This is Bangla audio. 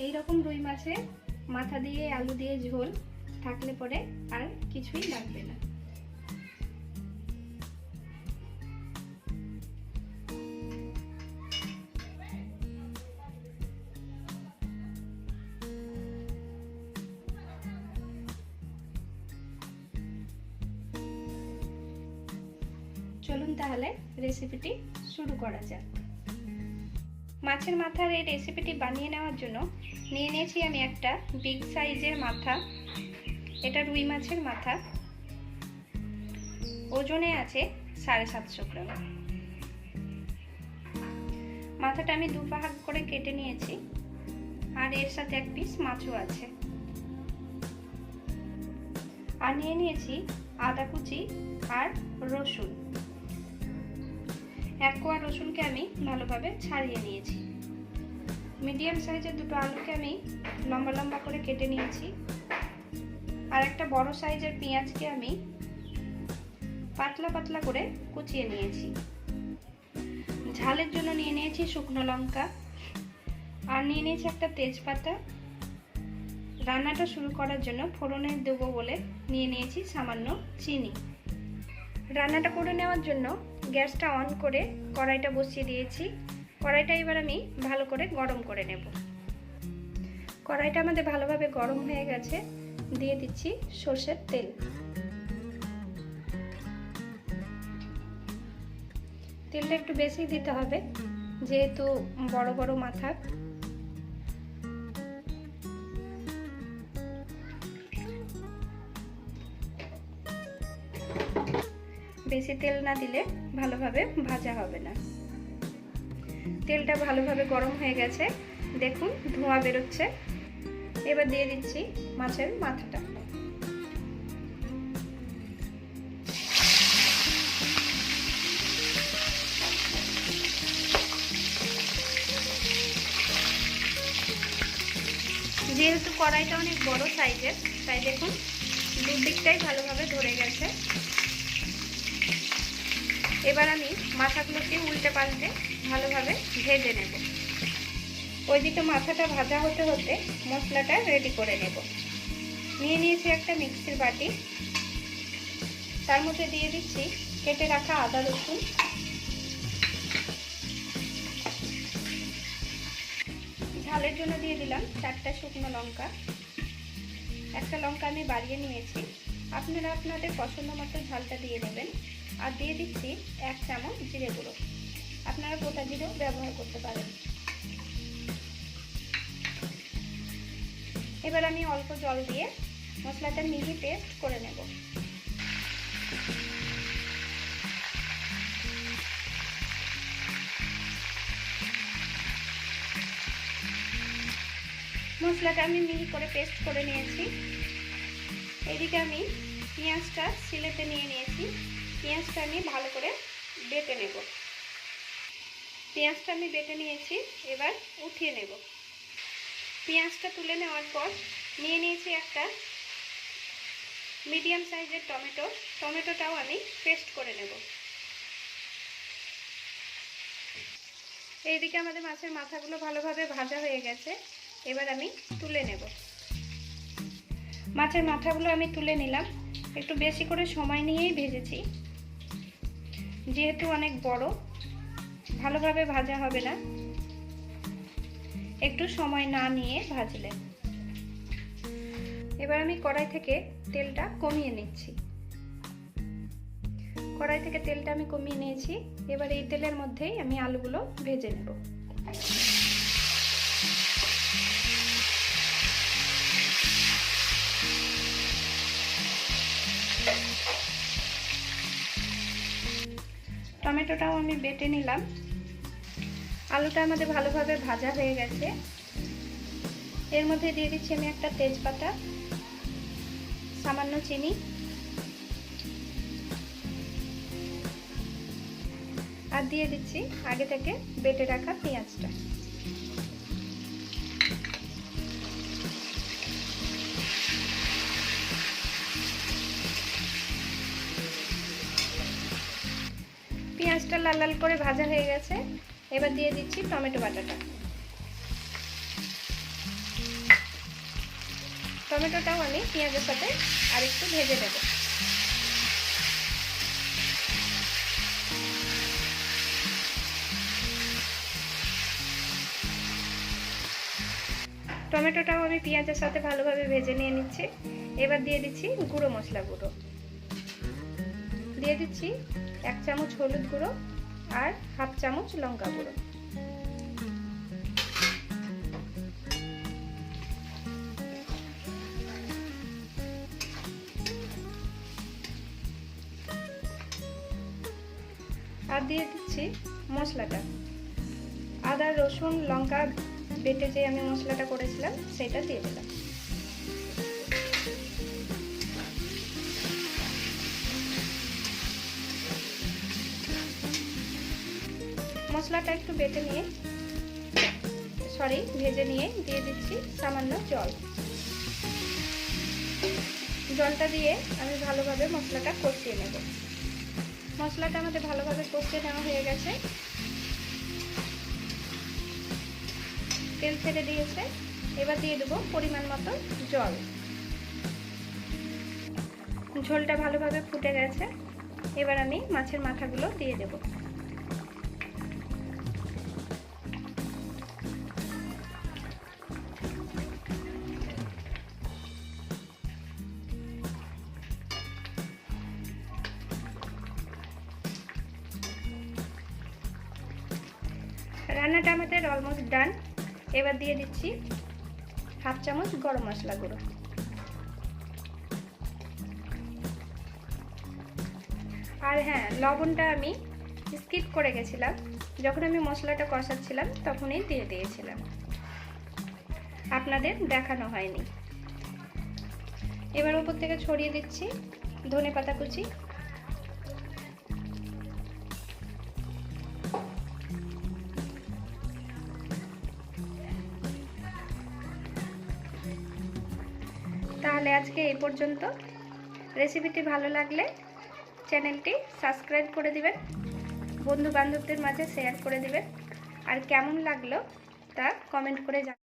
এই রকম রুই মাছের মাথা দিয়ে আলু দিয়ে ঝোল থাকলে পরে আর কিছুই লাগবে না। চলুন তাহলে রেসিপিটি শুরু করা যাক। মাছের মাথার এই রেসিপিটি বানিয়ে নেওয়ার জন্য নিয়ে নিয়েছি আমি একটা বিগ সাইজের মাথা। এটা রুই মাছের মাথা, ওজনে আছে 750 গ্রাম। মাথাটা আমি দু ভাগ করে কেটে নিয়েছি, আর এর সাথে এক পিস মাছও আছে। আর নিয়ে নিয়েছি আদা কুচি আর রসুন। এক কোয়া রসুনকে আমি ভালোভাবে ছাড়িয়ে নিয়েছি। মিডিয়াম সাইজের দুটো আলুকে আমি লম্বা লম্বা করে কেটে নিয়েছি। আর একটা বড় সাইজের পেঁয়াজকে আমি পাতলা পাতলা করে কুচিয়ে নিয়েছি। ঝালের জন্য নিয়ে নিয়েছি শুকনো লঙ্কা, আর নিয়ে নিয়েছি একটা তেজপাতা। রান্নাটা শুরু করার জন্য ফোড়নে দেবো বলে নিয়ে নিয়েছি সামান্য চিনি। রান্নাটা করে নেওয়ার জন্য গ্যাসটা অন করে কড়াইটা বসিয়ে দিয়েছি। কড়াইটা এবার আমি ভালো করে গরম করে নেব। কড়াইটা আমাদের ভালোভাবে গরম হয়ে গেছে। দিয়ে দিচ্ছি সরষের তেল। তেলটা একটু বেশি দিতে হবে, যেহেতু বড় বড় মাথা। বেশি তেল না দিলে ভালোভাবে ভাজা হবে না। তেলটা ভালোভাবে গরম হয়ে গেছে, দেখুন ধোঁয়া বেরোচ্ছে। এবার দিয়ে দিচ্ছি মাছের মাথাটা। যেহেতু কড়াইটা অনেক বড় সাইজের, তাই দেখুন দুদিকটাই ভালোভাবে ধরে গেছে। এবার আমি মাথাগুলোকে উল্টে পাল্টে ভালোভাবে ভেজে নেব। ওইদিকে মাথাটা ভাজা হতে হতে মশলাটা রেডি করে নেব। নিয়ে নিয়েছি একটা মিক্সির বাটি, তার মধ্যে দিয়ে দিচ্ছি কেটে রাখা আদা রসুন। ঝালের জন্য দিয়ে দিলাম 4টা শুকনো লঙ্কা। একটা লঙ্কা আমি বাড়িয়ে নিয়েছি, আপনারা আপনাদের পছন্দ মতো ঝালটা দিয়ে নেবেন। আর দিয়ে দিচ্ছি 1 চামচ জিরে গুঁড়ো, আপনারা গোটা জিরেও ব্যবহার করতে পারেন। এবার আমি অল্প জল দিয়ে মশলাটা মিহি পেস্ট করে নেব। মশলাটা আমি মিহি করে পেস্ট করে নিয়েছি। এদিকে আমি পেঁয়াজটা সিলেতে নিয়ে নিয়েছি। পেঁয়াজটা আমি ভালো করে বেটে নেব। পেঁয়াজটা আমি বেটে নিয়েছি, এবার উঠিয়ে নেব। পেঁয়াজটা তুলে নেওয়ার পর নিয়ে নিয়েছি একটা মিডিয়াম সাইজের টমেটো। টমেটোটাও আমি পেস্ট করে নেব। এইদিকে আমাদের মাছের মাথাগুলো ভালোভাবে ভাজা হয়ে গেছে, এবার আমি তুলে নেব। মাছের মাথাগুলো আমি তুলে নিলাম। একটু বেশি করে সময় নিয়েই ভেজেছি, যেহেতু অনেক বড়, ভালোভাবে ভাজা হবে না একটু সময় না নিয়ে ভাজলে। এবার আমি কড়াই থেকে তেলটা কমিয়ে নিচ্ছি। কড়াই থেকে তেলটা আমি কমিয়ে নিয়েছি। এবার এই তেলের মধ্যেই আমি আলুগুলো ভেজে নেব। টমেটোটাও আমি বেটে নিলাম। আলুটা আমাদের ভালোভাবে ভাজা হয়ে গেছে। এর মধ্যে দিয়ে দিচ্ছি আমি একটা তেজপাতা, সামান্য চিনি, আর দিয়ে দিচ্ছি আগে থেকে বেটে রাখা পেঁয়াজটা। পেঁয়াজটা লাল লাল করে ভাজা হয়ে গেছে। এবার দিয়ে দিচ্ছি টমেটো বাটাটা। টমেটোটাও আমি পেঁয়াজের সাথে আর একটু ভেজে নেব। টমেটোটাও আমি পেঁয়াজের সাথে ভালোভাবে ভেজে নিয়ে নিচ্ছি। এবার দিয়ে দিচ্ছি গুঁড়ো মশলা গুঁড়ো, দিয়ে দিচ্ছি 1 চামচ হলুদ গুঁড়ো আর 1/2 চামচ লঙ্কা গুঁড়ো। আর দিয়ে দিচ্ছি মশলাটা, আদা রসুন লঙ্কা বেটে যে আমি মশলাটা করেছিলাম সেটা দিয়ে দিলাম। মশলাটা একটু বেটে নিয়ে ভেজে নিয়ে দিয়ে দিচ্ছি সামান্য জল। জলটা দিয়ে আমি ভালোভাবে মশলাটা কষিয়ে নেব। মশলাটা আমাদের ভালোভাবে কষিয়ে নেওয়া হয়ে গেছে, তেল ছেড়ে দিয়েছে। এবার দিয়ে দেবো পরিমাণ মতো জল। ঝোলটা ভালোভাবে ফুটে গেছে, এবার আমি মাছের মাথাগুলো দিয়ে দেব। রান্নাটা আমাদের অলমোস্ট ডান। এবার দিয়ে দিচ্ছি 1/2 চামচ গরম মশলা গুঁড়ো। আর হ্যাঁ, লবণটা আমি স্কিপ করে গেছিলাম, যখন আমি মশলাটা কষাচ্ছিলাম তখনই দিয়ে দিয়েছিলাম, আপনাদের দেখানো হয়নি। এবার উপর থেকে ছড়িয়ে দিচ্ছি ধনেপাতা কুচি। তাহলে আজকে এই পর্যন্ত। রেসিপিটি ভালো লাগলে চ্যানেলটি সাবস্ক্রাইব করে দিবেন, বন্ধু বান্ধবদের মাঝে শেয়ার করে দিবেন, আর কেমন লাগলো তা কমেন্ট করে জানাবেন।